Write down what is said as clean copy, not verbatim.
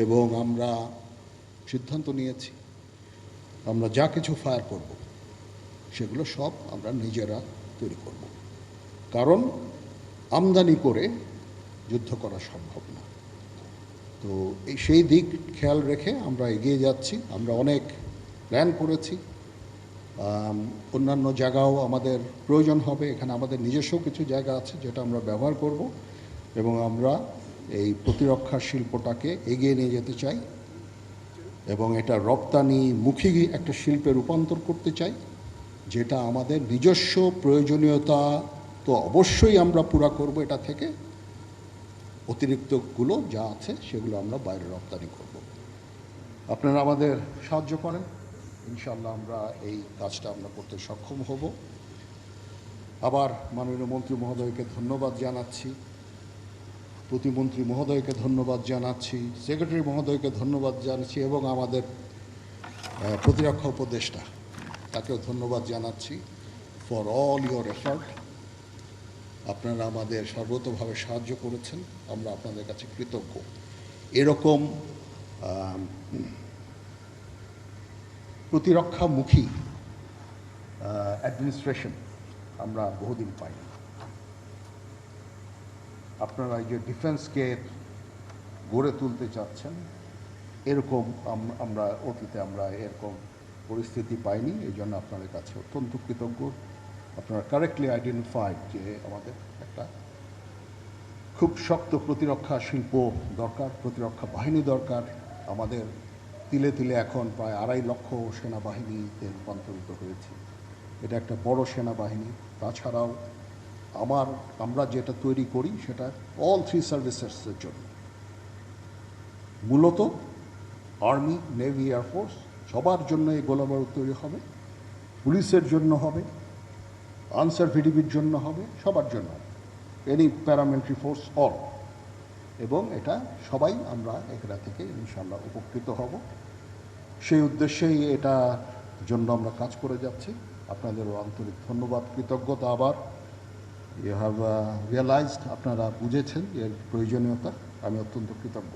এবং আমরা সিদ্ধান্ত নিয়েছি আমরা যা কিছু ফায়ার করব সেগুলো সব আমরা নিজেরা তৈরি করব, কারণ আমদানি করে যুদ্ধ করা সম্ভব না। তো সেই দিক খেয়াল রেখে আমরা এগিয়ে যাচ্ছি। আমরা অনেক প্ল্যান করেছি, অন্যান্য জায়গাও আমাদের প্রয়োজন হবে। এখানে আমাদের নিজস্ব কিছু জায়গা আছে যেটা আমরা ব্যবহার করব, এবং আমরা এই প্রতিরক্ষা শিল্পটাকে এগিয়ে নিয়ে যেতে চাই এবং এটা রপ্তানিমুখী একটা শিল্পে রূপান্তর করতে চাই, যেটা আমাদের নিজস্ব প্রয়োজনীয়তা তো অবশ্যই আমরা পুরা করব, এটা থেকে অতিরিক্তগুলো যা আছে সেগুলো আমরা বাইরে রপ্তানি করব। আপনারা আমাদের সাহায্য করেন, ইনশাআল্লাহ আমরা এই কাজটা আমরা করতে সক্ষম হব। আবার মাননীয় মন্ত্রী মহোদয়কে ধন্যবাদ জানাচ্ছি, প্রতিমন্ত্রী মহোদয়কে ধন্যবাদ জানাচ্ছি, সেক্রেটারি মহোদয়কে ধন্যবাদ জানাচ্ছি, এবং আমাদের প্রতিরক্ষা উপদেষ্টা তাকেও ধন্যবাদ জানাচ্ছি ফর অল ইয়োর এফার্ট। আপনারা আমাদের সর্বতোভাবে সাহায্য করেছেন, আমরা আপনাদের কাছে কৃতজ্ঞ। এরকম প্রতিরক্ষামুখী অ্যাডমিনিস্ট্রেশন আমরা বহুদিন পাই। আপনারা এই যে ডিফেন্সকে গড়ে তুলতে চাচ্ছেন, এরকম আমরা অতীতে এরকম পরিস্থিতি পাইনি, এই জন্য আপনাদের কাছে অত্যন্ত কৃতজ্ঞ। আপনারা কারেক্টলি আইডেন্টিফাইড যে আমাদের একটা খুব শক্ত প্রতিরক্ষা শিল্প দরকার, প্রতিরক্ষা বাহিনী দরকার। আমাদের তিলে তিলে এখন প্রায় 2.5 লক্ষ সেনাবাহিনীতে রূপান্তরিত হয়েছে। এটা একটা বড় সেনাবাহিনী। তাছাড়াও আমরা যেটা তৈরি করি সেটা অল 3 সার্ভিসেসের জন্য, মূলত আর্মি, নেভি, এয়ারফোর্স সবার জন্য এই গোলাবারুদ তৈরি হবে, পুলিশের জন্য হবে, আনসার ভিডিবির জন্য হবে, সবার জন্য, এনি প্যারামিলিটারি ফোর্স অল। এবং এটা সবাই আমরা এখান থেকে ইনশাআল্লাহ উপকৃত হব। সেই উদ্দেশ্যেই এটা জন্য আমরা কাজ করে যাচ্ছি। আপনাদেরও আন্তরিক ধন্যবাদ, কৃতজ্ঞতা। আবার ইউ হ্যাভ রিয়েলাইজড, আপনারা বুঝেছেন এর প্রয়োজনীয়তা, আমি অত্যন্ত কৃতজ্ঞ।